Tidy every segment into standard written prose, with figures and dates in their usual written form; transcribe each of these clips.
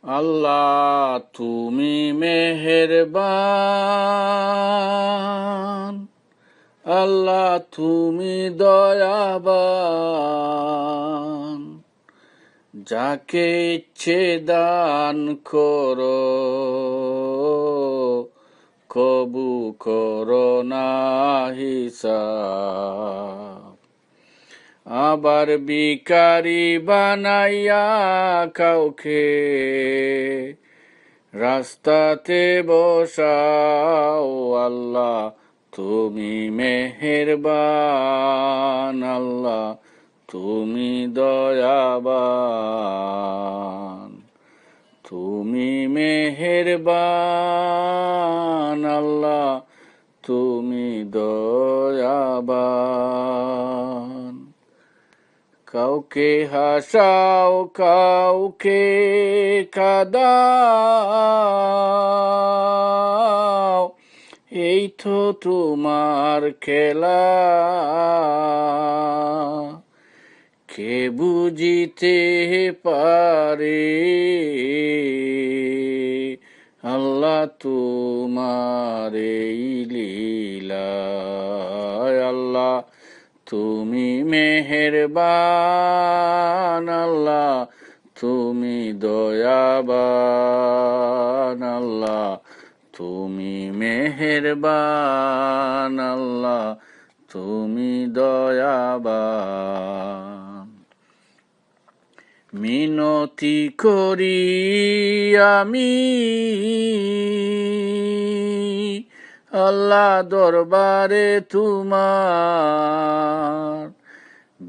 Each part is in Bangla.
আল্লাহ তুমি মেহেরবান, আল্লাহ তুমি দয়াবান, যাকে ইচ্ছে দান করো, কবু করো না হিসাব। আবার ভিখারি বানাইয়া কাউকে রাস্তাতে বসাও, আল্লাহ তুমি মেহেরবান, আল্লাহ তুমি দয়াবান, তুমি মেহেরবান, আল্লাহ তুমি দয়াবান। কাউকে হাসাও, কাউকে কাঁদাও, এই তো তোমার খেলা। কে বুঝিতে পারে আল্লাহ তোমার এই লীলা। আল্লাহ তুমি মেহেরবান, আল্লাহ তুমি দয়াবান, আল্লাহ তুমি মেহেরবান, আল্লাহ তুমি দয়াবান। মিনতি করি আমি আল্লাহ দরবারে তোমার,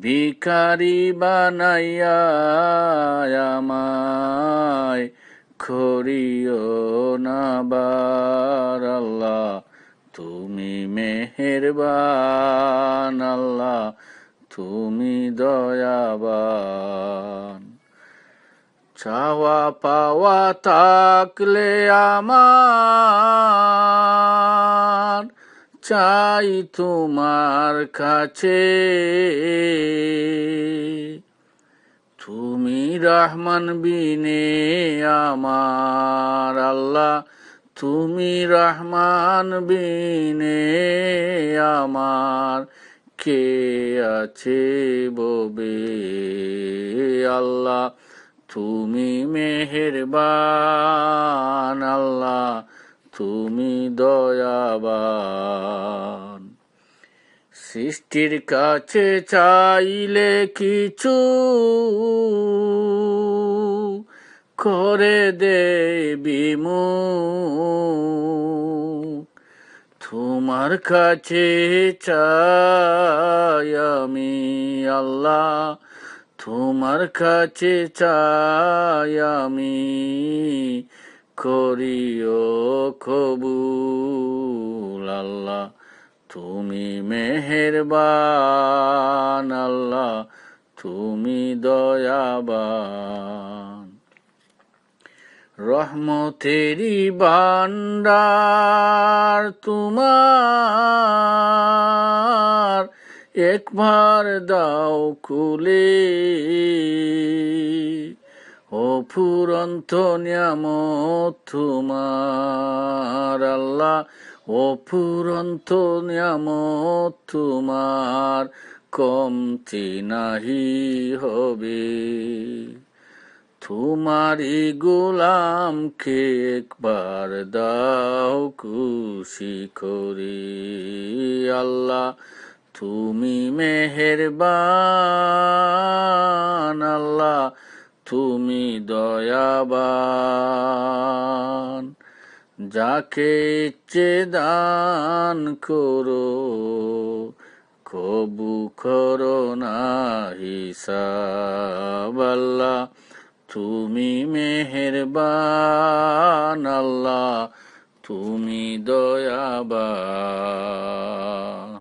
ভিখারি বানাইয়া আমায় করিও না বার। আল্লাহ তুমি মেহেরবান, আল্লাহ তুমি দয়াবান। চাওয়া পাওয়া থাকলে আমার, চাই তোমার কাছে, তুমি রহমান বিনে আমার, আল্লাহ তুমি রহমান বিনে আমার কে আছে ববে। আল্লাহ তুমি মেহেরবান, আল্লাহ তুমি দয়াবান। সৃষ্টির কাছে চাইলে কিছু করে দেবি মুখ, তোমার কাছে চাই আমি আল্লাহ, তোমার কাছে চাই আমি, করিও কবুল। আল্লাহ তুমি মেহেরবান, আল্লাহ তুমি দয়াবান। রহমতেরি ভান্ডার তোমার, একবার দাও খুলে, অফুরন্ত নিয়ামত তোমার, আল্লাহ অফুরন্ত নিয়ামত তোমার, কমতি নাহি হবে। তোমারি গোলামকে একবার দাও খুশি করে, আল্লাহ তুমি মেহেরবান, আল্লাহ তুমি দয়াবান, যাকে ইচ্ছে দান করো, কবু করো না হিসাব। আল্লাহ তুমি মেহেরবান, আল্লাহ তুমি দয়াবান।